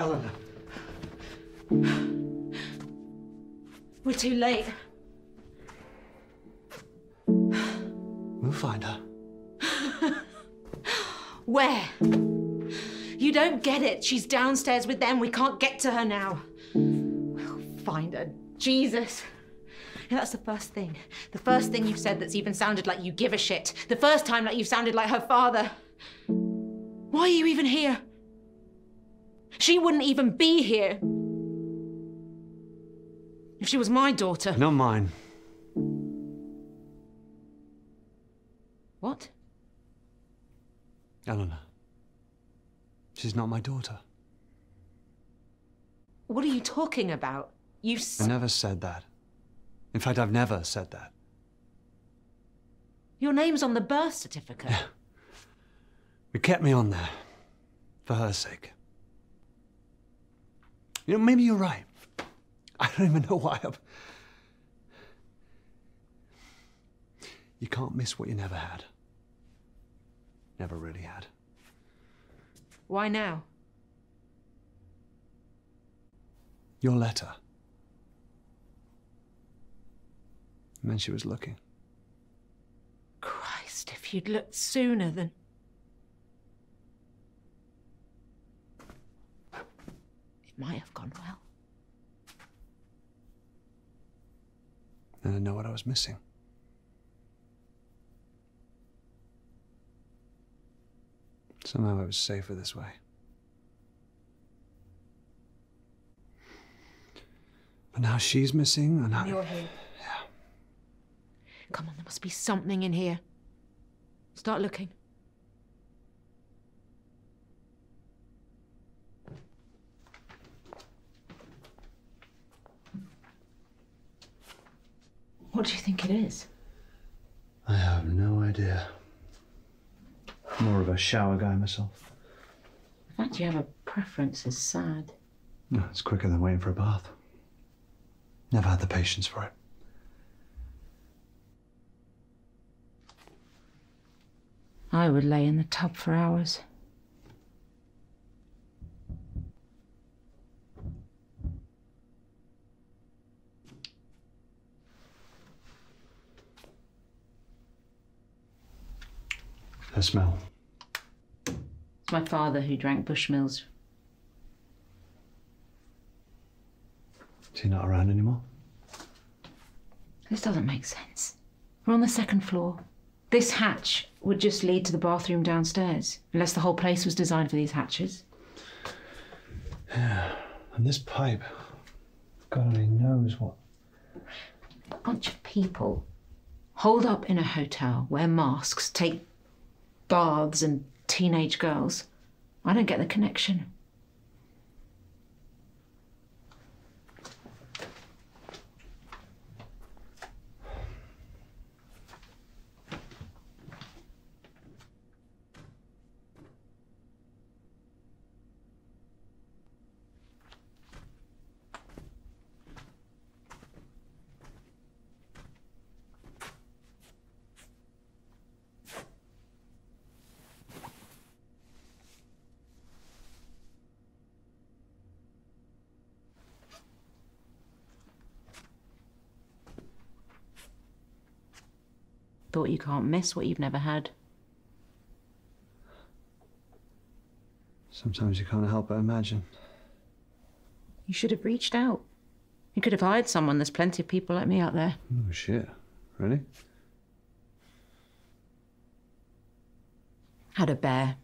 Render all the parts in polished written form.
Eleanor. We're too late. We'll find her. Where? You don't get it. She's downstairs with them. We can't get to her now. We'll find her. Jesus. Yeah, that's the first thing. The first thing you've said that's even sounded like you give a shit. The first time that you've sounded like her father. Why are you even here? She wouldn't even be here if she was my daughter. Not mine. What? Eleanor. She's not my daughter. What are you talking about? I never said that. In fact, I've never said that. Your name's on the birth certificate. Yeah. We kept me on there. For her sake. You know, maybe you're right. I don't even know why I'm... You can't miss what you never had. Never really had. Why now? Your letter. It meant she was looking. Christ, if you'd looked sooner then... It might have gone well. And I know what I was missing. Somehow it was safer this way. But now she's missing and You're here. Yeah. Come on, there must be something in here. Start looking. What do you think it is? I have no idea. More of a shower guy myself. The fact you have a preference is sad. No, it's quicker than waiting for a bath. Never had the patience for it. I would lay in the tub for hours. The smell. It's my father who drank Bushmills. Is he not around anymore? This doesn't make sense. We're on the second floor. This hatch would just lead to the bathroom downstairs, unless the whole place was designed for these hatches. Yeah, and this pipe, God only knows what. A bunch of people holed up in a hotel, wear masks, take baths and teenage girls. I don't get the connection. Thought you can't miss what you've never had. Sometimes you can't help but imagine. You should have reached out. You could have hired someone. There's plenty of people like me out there. Oh, shit. Really? Had a bear.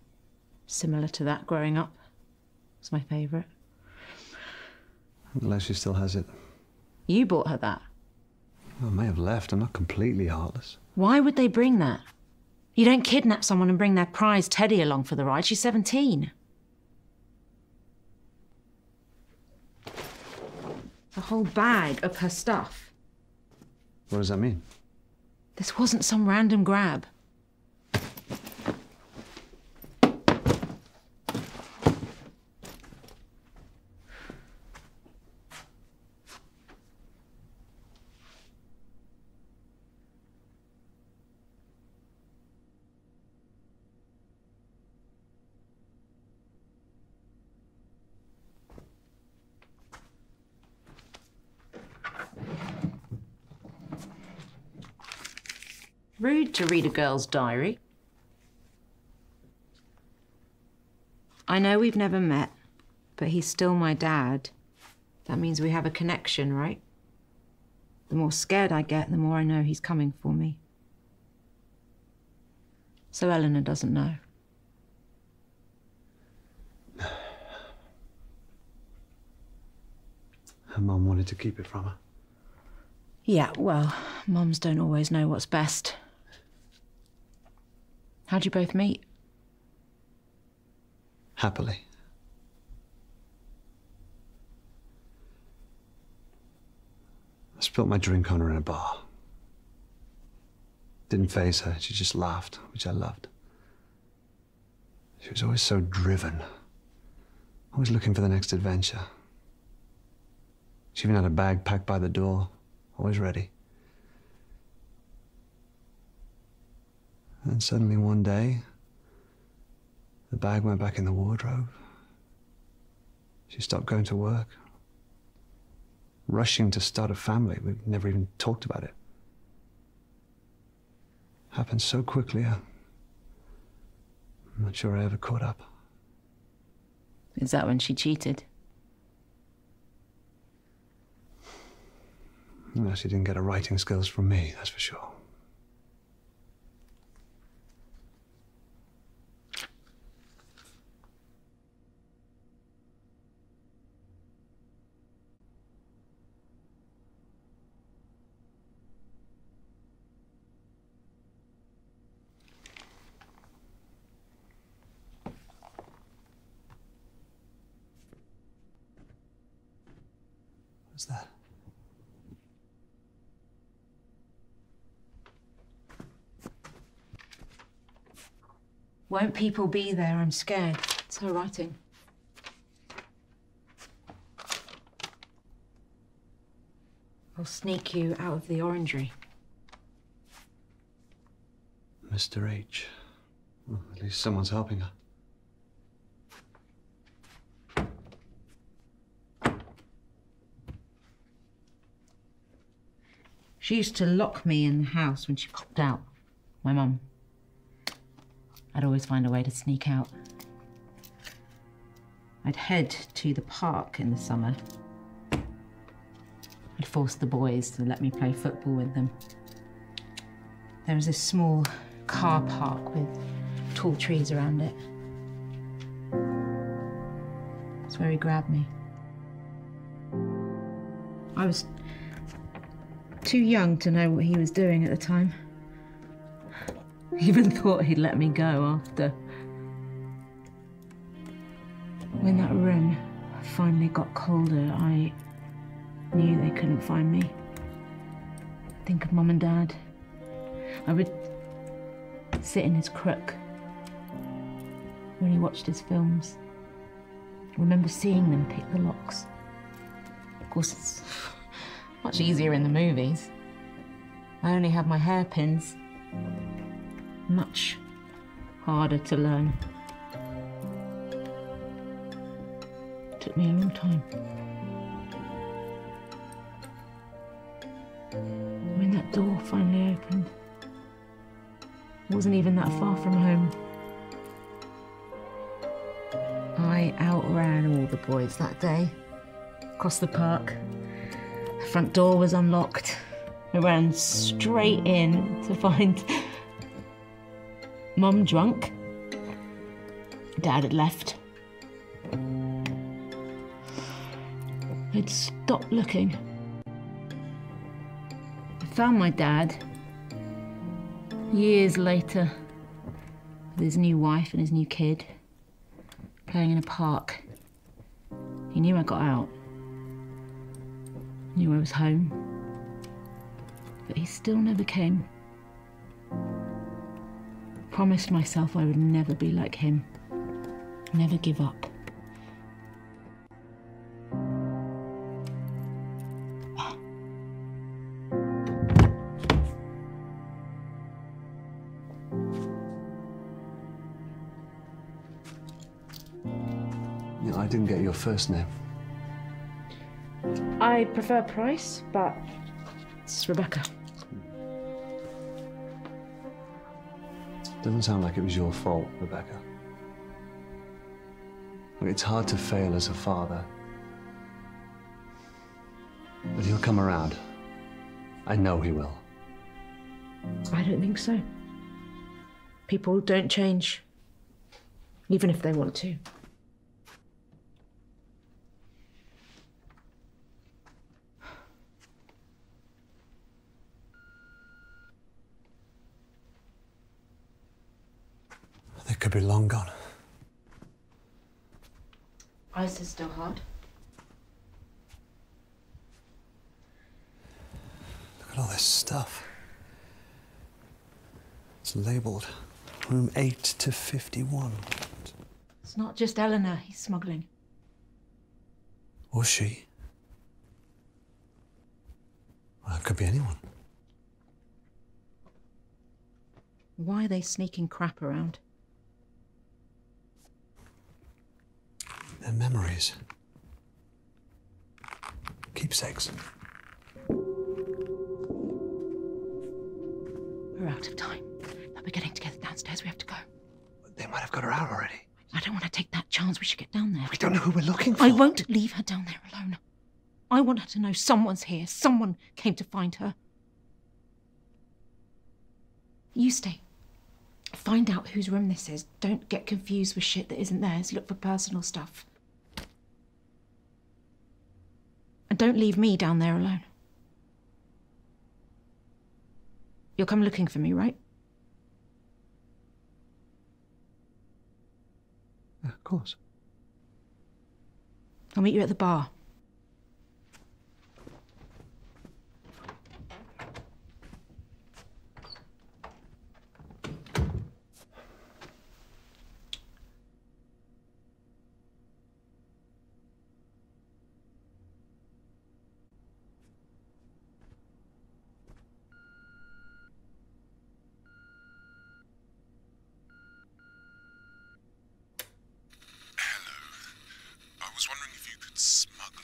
Similar to that growing up. It's my favourite. Unless she still has it. You bought her that. Well, I may have left. I'm not completely heartless. Why would they bring that? You don't kidnap someone and bring their prize Teddy along for the ride. She's 17. A whole bag of her stuff. What does that mean? This wasn't some random grab. Rude to read a girl's diary. I know we've never met, but he's still my dad. That means we have a connection, right? The more scared I get, the more I know he's coming for me. So Eleanor doesn't know. Her mum wanted to keep it from her. Yeah, well, mums don't always know what's best. How'd you both meet? Happily. I spilled my drink on her in a bar. Didn't faze her, she just laughed, which I loved. She was always so driven, always looking for the next adventure. She even had a bag packed by the door, always ready. And suddenly one day, the bag went back in the wardrobe. She stopped going to work. Rushing to start a family. We never even talked about it. Happened so quickly, I'm not sure I ever caught up. Is that when she cheated? No, she didn't get her writing skills from me, that's for sure. What's that? Won't people be there? I'm scared. It's her writing. I'll sneak you out of the orangery. Mr. H. Well, at least someone's helping her. She used to lock me in the house when she popped out. My mum. I'd always find a way to sneak out. I'd head to the park in the summer. I'd force the boys to let me play football with them. There was this small car park with tall trees around it. That's where he grabbed me. I was too young to know what he was doing at the time. Even thought he'd let me go after. When that room finally got colder, I knew they couldn't find me. Think of Mum and Dad. I would sit in his crook when he watched his films. I remember seeing them pick the locks. Of course, it's much easier in the movies. I only have my hairpins. Much harder to learn. Took me a long time. When that door finally opened, it wasn't even that far from home. I outran all the boys that day. Across the park. The front door was unlocked. I ran straight in to find Mum drunk. Dad had left. I'd stopped looking. I found my dad years later with his new wife and his new kid playing in a park. He knew I got out. Knew I was home. But he still never came. Promised myself I would never be like him. Never give up. Yeah, I didn't get your first name. I prefer Price, but it's Rebecca. Doesn't sound like it was your fault, Rebecca. Look, it's hard to fail as a father. But he'll come around. I know he will. I don't think so. People don't change, even if they want to. They could be long gone. Ice is still hard. Look at all this stuff. It's labelled room 8 to 51. It's not just Eleanor he's smuggling. Or she. Well, it could be anyone. Why are they sneaking crap around? Their memories. Keepsakes. We're out of time. They'll be getting together downstairs. We have to go. They might have got her out already. I don't want to take that chance. We should get down there. We don't know who we're looking for. I won't leave her down there alone. I want her to know someone's here. Someone came to find her. You stay. Find out whose room this is. Don't get confused with shit that isn't theirs. Look for personal stuff. And don't leave me down there alone. You'll come looking for me, right? Yeah, of course. I'll meet you at the bar. I was wondering if you could smuggle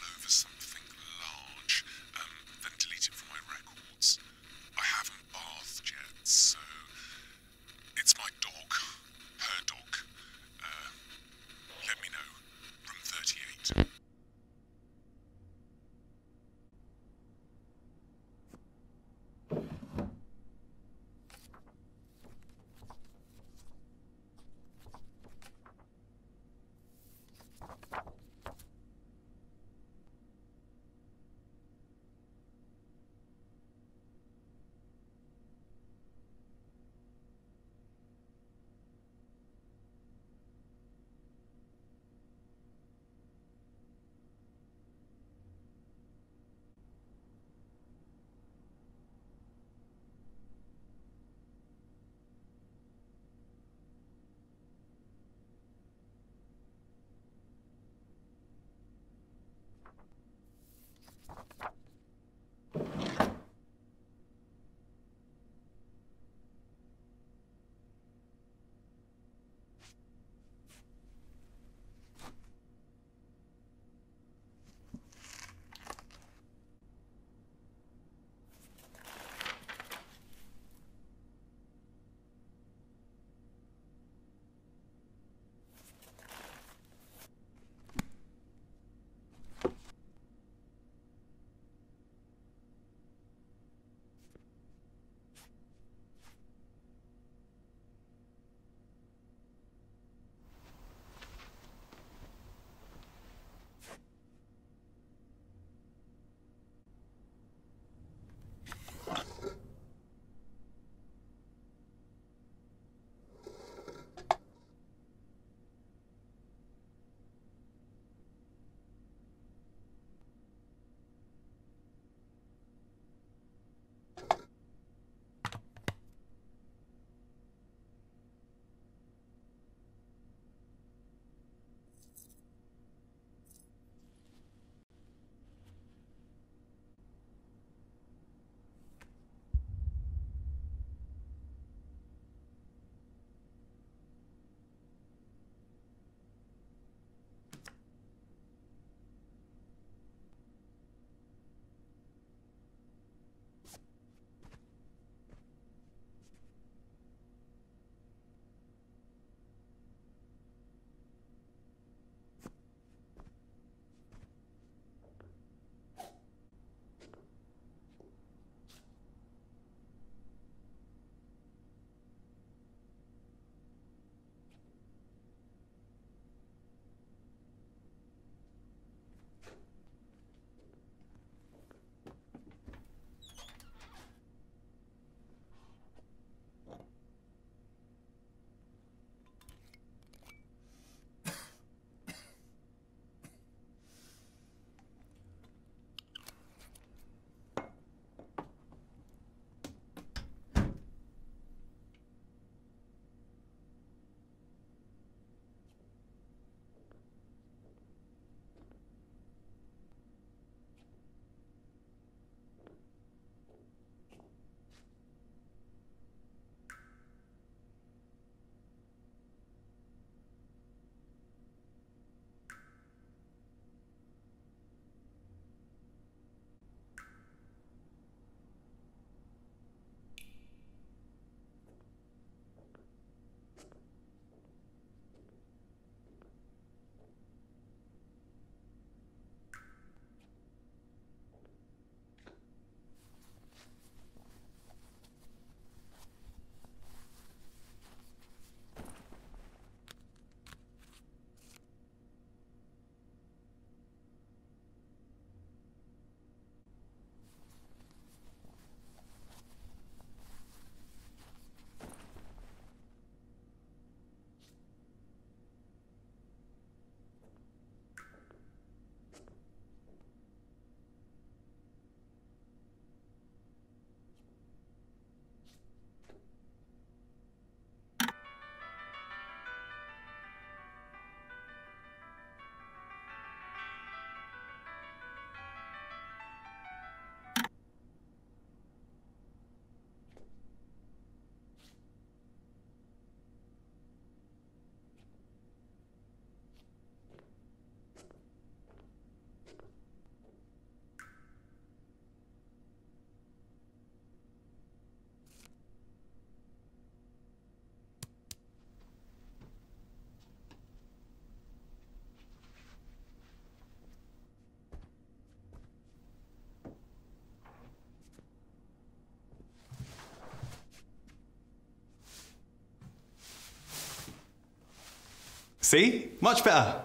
See? Much better.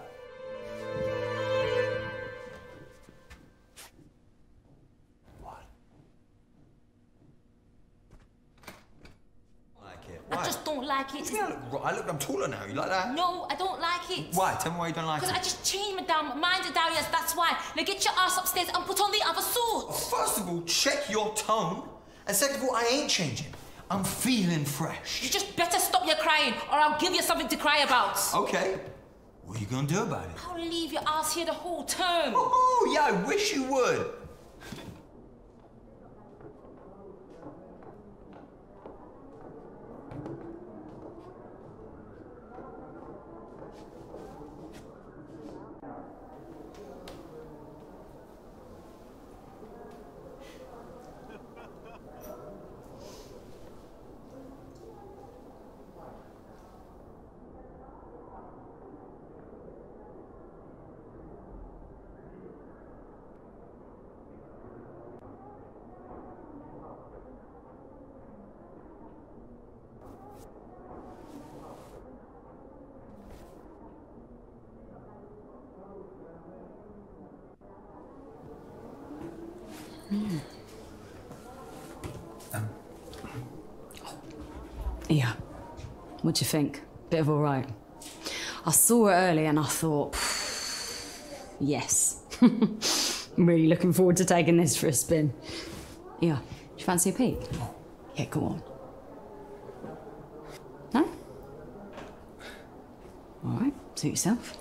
I just don't like it. Yeah, look, I'm taller now. You like that? No, I don't like it. Why? Tell me why you don't like it. Because I just changed my damn mind at Darius, that's why. Now get your ass upstairs and put on the other suit. First of all, check your tone. And second of all, I ain't changing. I'm feeling fresh. You just better stop your crying or I'll give you something to cry about. Okay. What are you gonna do about it? I'll leave your ass here the whole term. Oh, yeah, I wish you would. Yeah. What do you think? Bit of all right. I saw it early and I thought, yes. I'm really looking forward to taking this for a spin. Yeah. Do you fancy a peek? Yeah, go on. No? All right. Suit yourself.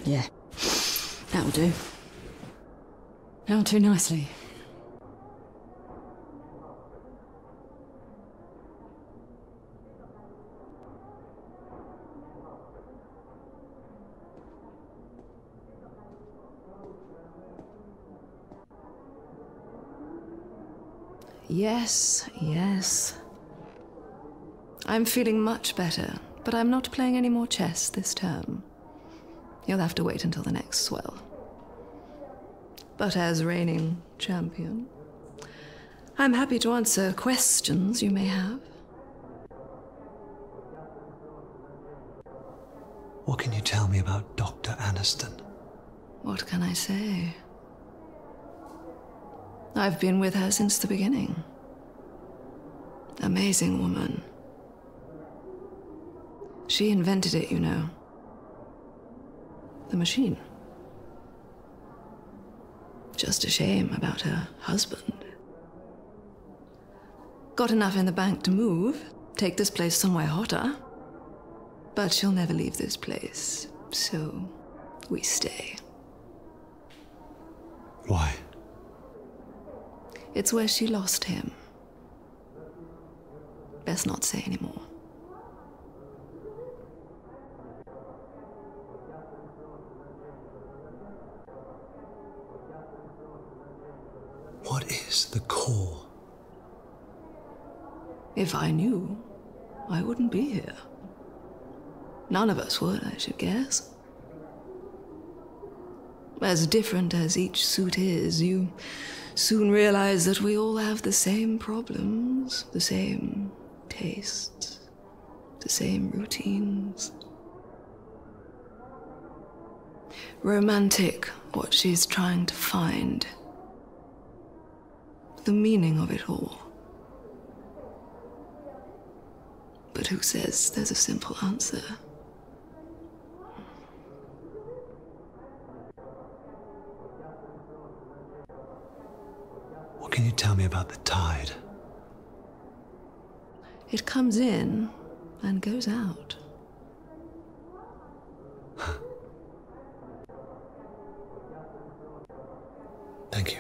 Yeah. That'll do. Not too nicely. Yes, yes. I'm feeling much better, but I'm not playing any more chess this term. You'll have to wait until the next swell. But as reigning champion, I'm happy to answer questions you may have. What can you tell me about Dr. Aniston? What can I say? I've been with her since the beginning. Amazing woman. She invented it, you know. The machine. Just a shame about her husband. Got enough in the bank to move, take this place somewhere hotter. But she'll never leave this place, so we stay. Why? It's where she lost him. Best not say anymore. What is the core? If I knew, I wouldn't be here. None of us would, I should guess. As different as each suit is, you soon realize that we all have the same problems, the same tastes, the same routines. Romantic, what she's trying to find. The meaning of it all. But who says there's a simple answer? What can you tell me about the tide? It comes in and goes out. Thank you.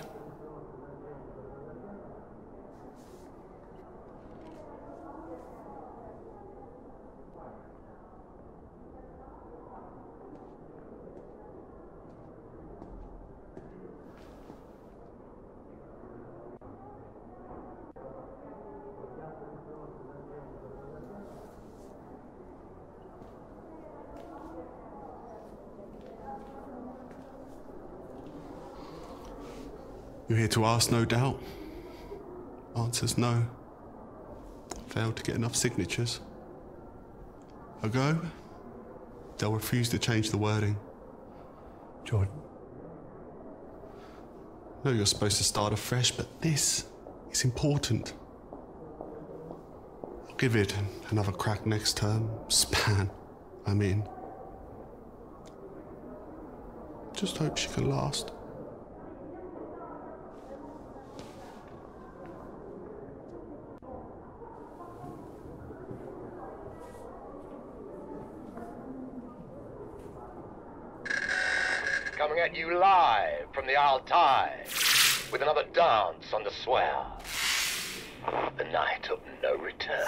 You're here to ask, no doubt. Answer's no. Failed to get enough signatures. A go? They'll refuse to change the wording. Jordan. No, you're supposed to start afresh, but this is important. I'll give it another crack next term. Span, I mean. Just hope she can last. Coming at you live from the Isle Tide with another dance on the swell. The night of no return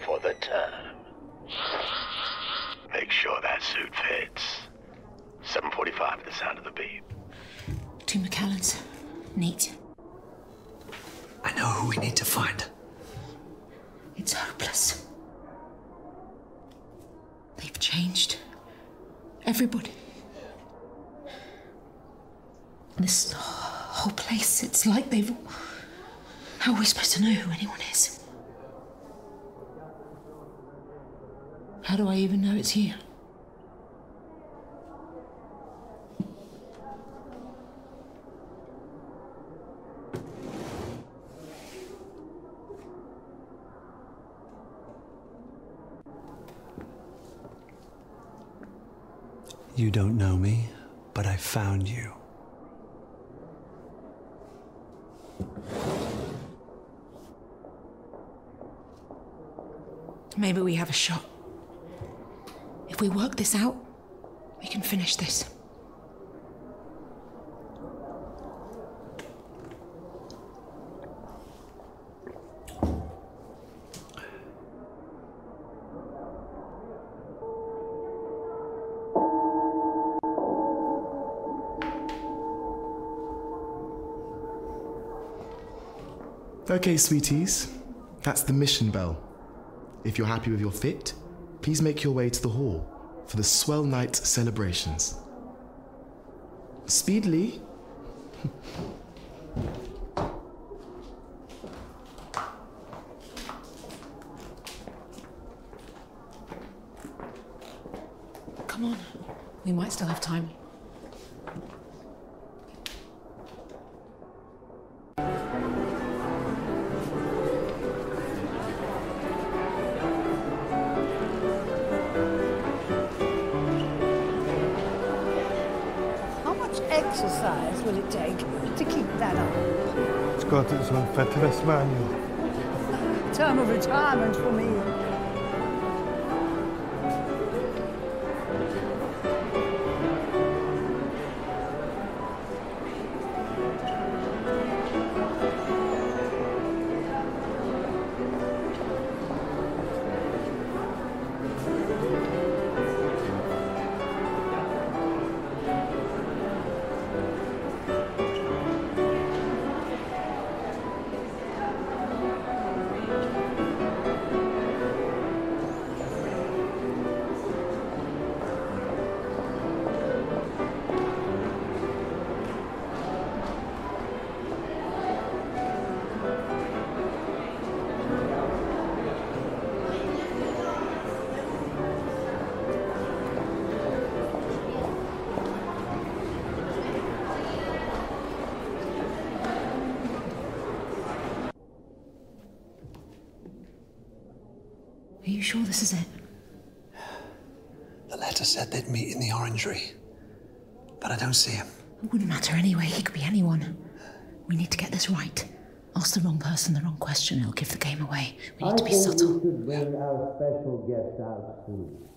for the term. Make sure that suit fits. 7:45 at the sound of the beep. 2 McAllens. Neat. I know who we need to find. It's hopeless. They've changed. Everybody. This whole place, it's like they've... How are we supposed to know who anyone is? How do I even know it's you? You don't know me, but I found you. Maybe we have a shot. If we work this out, we can finish this. Okay, sweeties, that's the mission bell. If you're happy with your fit, please make your way to the hall for the swell night celebrations. Speedily. Come on, we might still have time. Exercise will it take to keep that up? It's got its own fitness manual. Term of retirement for me. Are you sure this is it? The letter said they'd meet in the orangery, but I don't see him. It wouldn't matter anyway, he could be anyone. We need to get this right. Ask the wrong person the wrong question, it'll give the game away. We need to be subtle. We should bring our special guest out soon.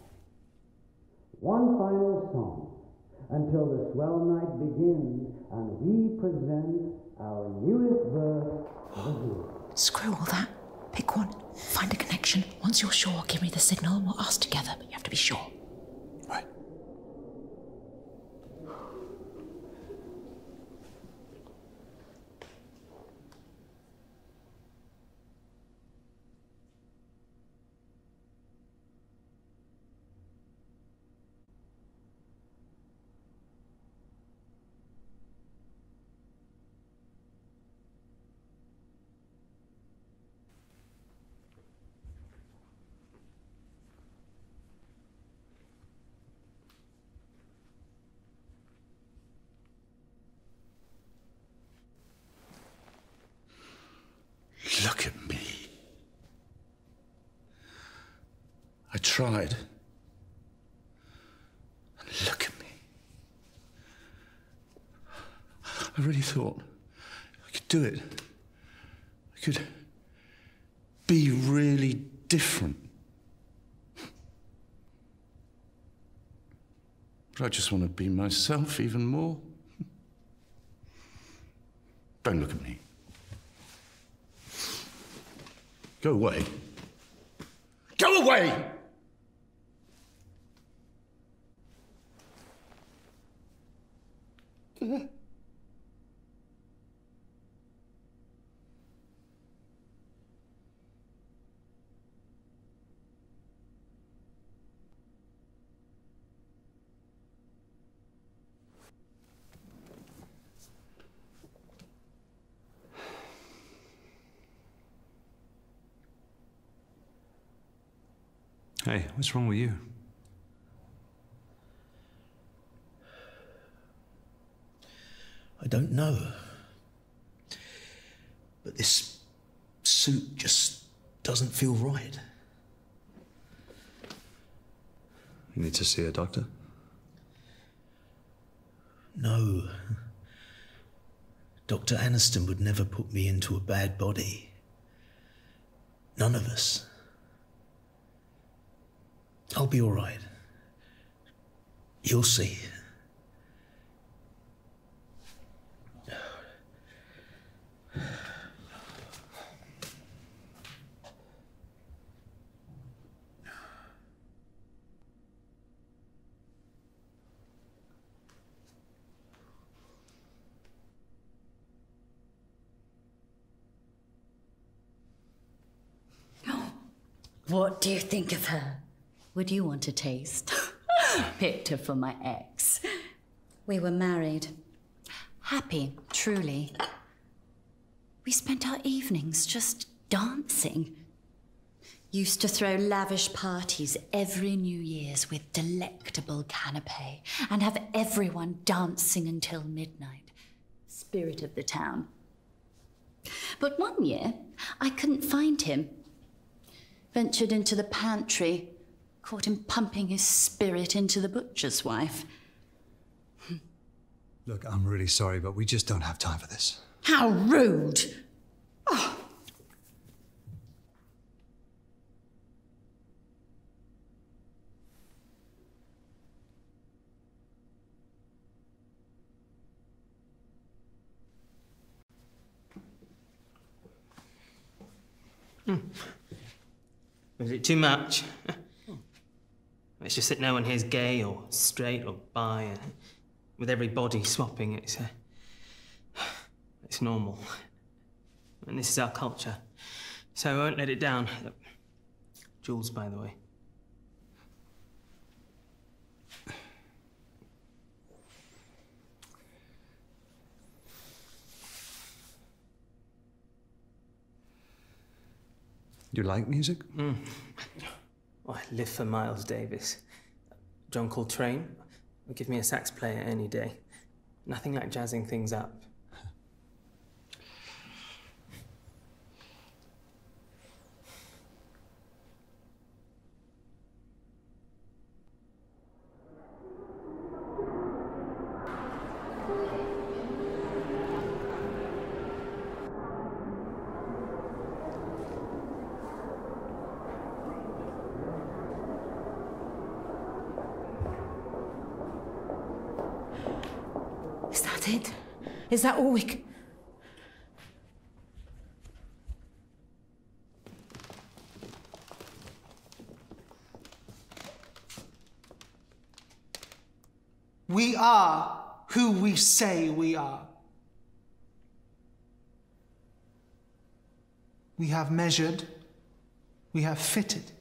One final song until the swell night begins and we present our newest verse of the year. Screw all that. Pick one. Find a connection. Once you're sure, give me the signal and we'll ask together, but you have to be sure. Right. tried. And look at me. I really thought I could do it. I could be really different. But I just want to be myself even more. Don't look at me. Go away. Go away! Hey, what's wrong with you? I don't know. But this suit just doesn't feel right. You need to see a doctor? No. Dr. Aniston would never put me into a bad body. None of us. I'll be all right. You'll see. What do you think of her? Would you want a taste? Picked her for my ex. We were married. Happy, truly. We spent our evenings just dancing. Used to throw lavish parties every New Year's with delectable canapé and have everyone dancing until midnight. Spirit of the town. But one year, I couldn't find him. Ventured into the pantry, caught him pumping his spirit into the butcher's wife. Look, I'm really sorry, but we just don't have time for this. How rude! Oh. Was it too much? It's just that no one here's gay or straight or bi, and with every body swapping, it's normal. And this is our culture, so I won't let it down. Jules, by the way. You like music? Oh, I live for Miles Davis. John Coltrane would give me a sax player any day. Nothing like jazzing things up. Is that all we can... We are who we say we are. We have measured, we have fitted.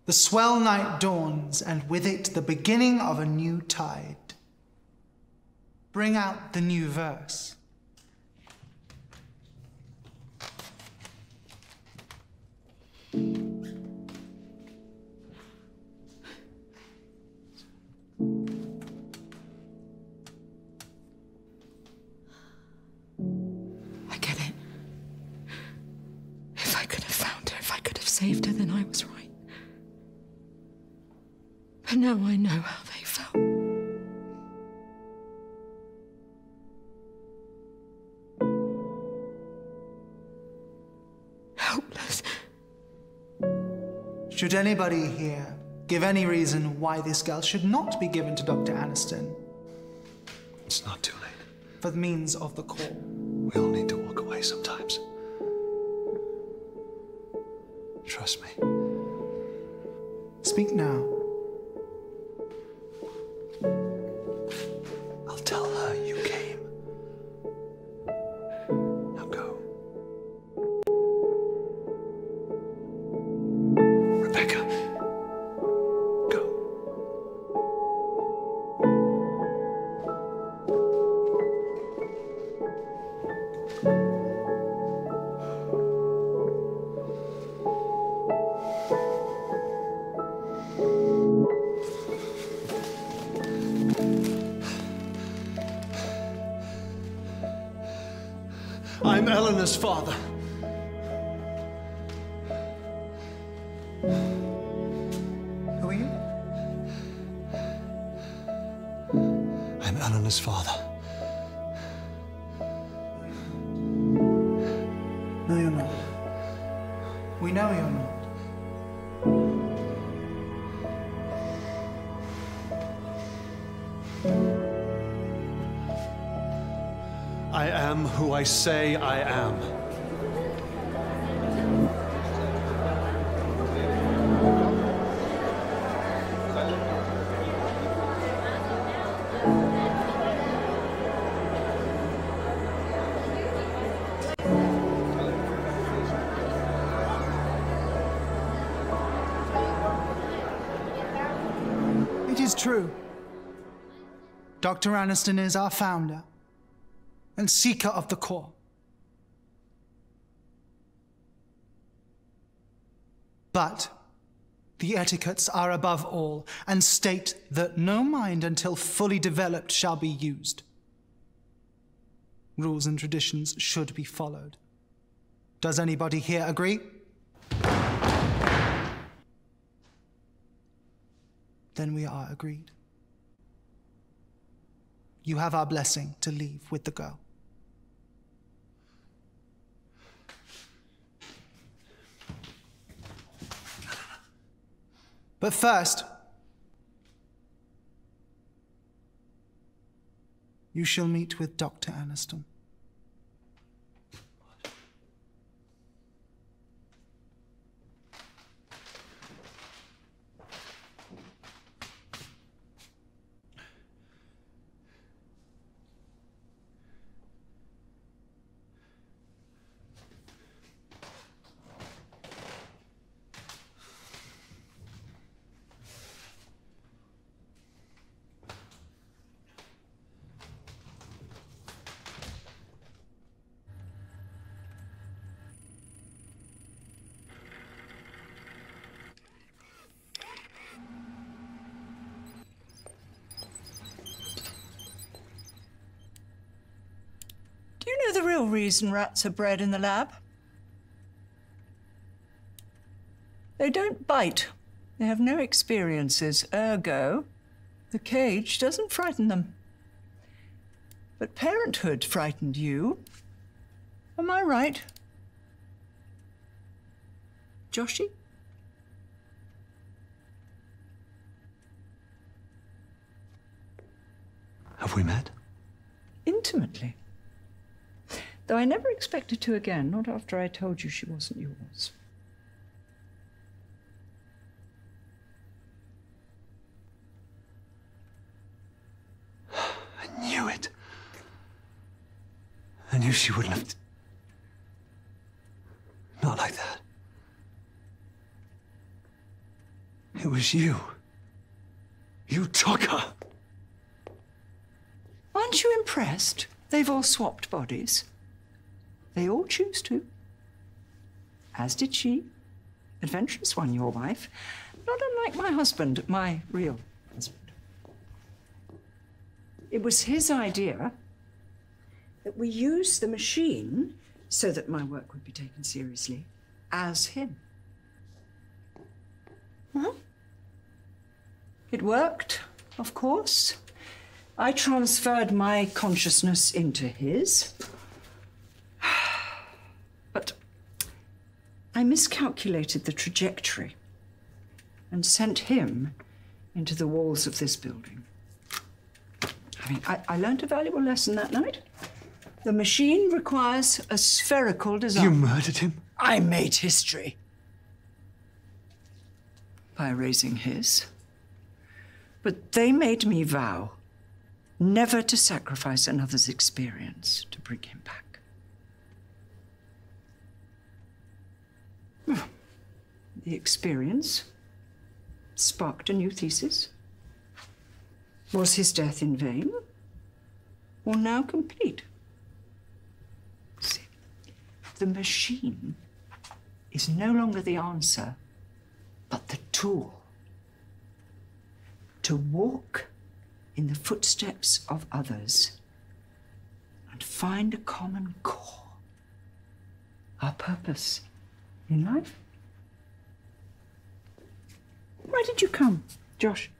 The swell night dawns, and with it the beginning of a new tide. Bring out the new verse. I get it. If I could have found her, if I could have saved her, then I was right. Now I know how they felt. Helpless. Should anybody here give any reason why this girl should not be given to Dr. Aniston? It's not too late. For the means of the call. We all need to walk away sometimes. Trust me. Speak now. I'll tell her you came. Now go. Rebecca. Go. I'm Eleanor's father. Who are you? I'm Eleanor's father. No, you're not. We know you're not. I am who I say I am. It is true. Dr. Aniston is our founder and seeker of the core. But the etiquettes are above all and state that no mind until fully developed shall be used. Rules and traditions should be followed. Does anybody here agree? Then we are agreed. You have our blessing to leave with the girl. But first, you shall meet with Dr. Aniston. Do you know the real reason rats are bred in the lab? They don't bite. They have no experiences. Ergo, the cage doesn't frighten them. But parenthood frightened you. Am I right? Joshy? Have we met? Intimately. Though I never expected to again, not after I told you she wasn't yours. I knew it. I knew she wouldn't have... Not like that. It was you. You took her. Aren't you impressed? They've all swapped bodies. They all choose to. As did she. Adventurous one, your wife. Not unlike my husband, my real husband. It was his idea that we use the machine so that my work would be taken seriously as him. Huh? It worked, of course. I transferred my consciousness into his. But I miscalculated the trajectory and sent him into the walls of this building. I mean, I learned a valuable lesson that night. The machine requires a spherical design. You murdered him? I made history. By erasing his. But they made me vow never to sacrifice another's experience to bring him back. Well, the experience sparked a new thesis. Was his death in vain, or now complete? See, the machine is no longer the answer, but the tool. To walk in the footsteps of others and find a common core, our purpose in life. Why did you come, Josh?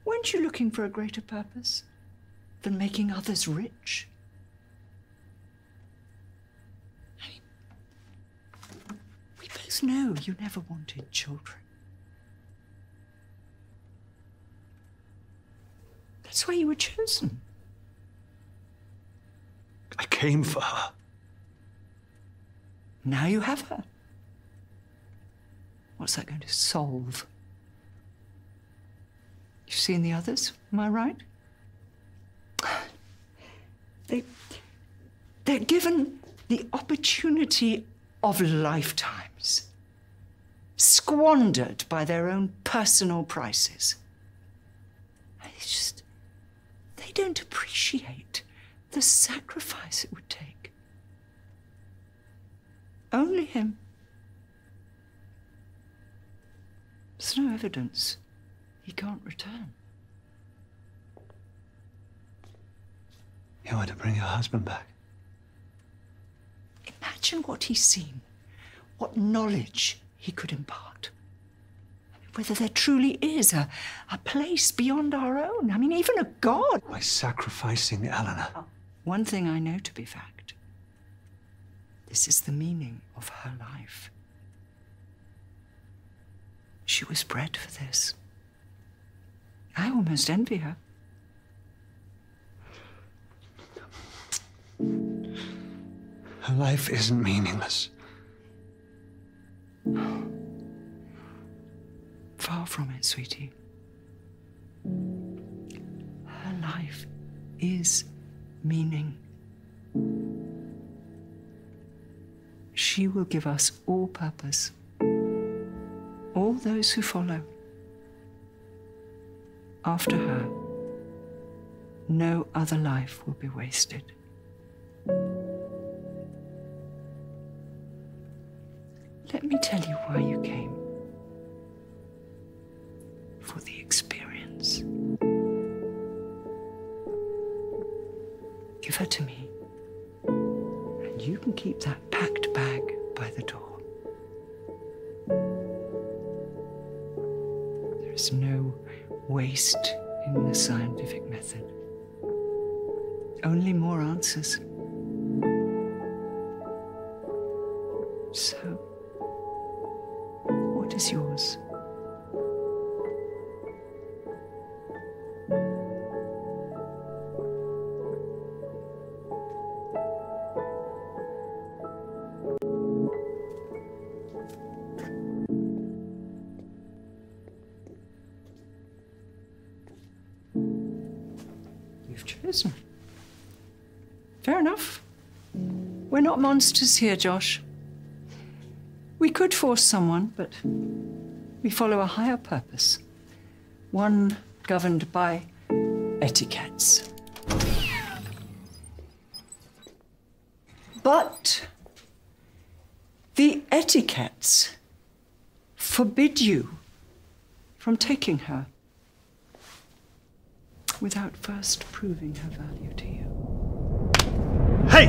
Weren't you looking for a greater purpose than making others rich? We both know you never wanted children. That's why you were chosen. I came for her. Now you have her. What's that going to solve? You've seen the others, am I right? They're given the opportunity of lifetimes, squandered by their own personal prices. They don't appreciate the sacrifice it would take. Only him. There's no evidence he can't return. You want to bring your husband back? Imagine what he's seen, what knowledge he could impart. Whether there truly is a place beyond our own. I mean, even a God. By sacrificing Eleanor. One thing I know to be fact. This is the meaning of her life. She was bred for this. I almost envy her. Her life isn't meaningless. Far from it, sweetie. Her life is meaning. She will give us all purpose. All those who follow. After her, no other life will be wasted. Let me tell you why you came. For the experience. Give her to me, and you can keep that packed bag by the door. There is no waste in the scientific method. Only more answers. So, what is yours? You've chosen. Fair enough. We're not monsters here, Josh. We could force someone, but we follow a higher purpose. One governed by etiquettes. But the etiquettes forbid you from taking her without first proving her value to you. Hey!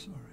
Sorry.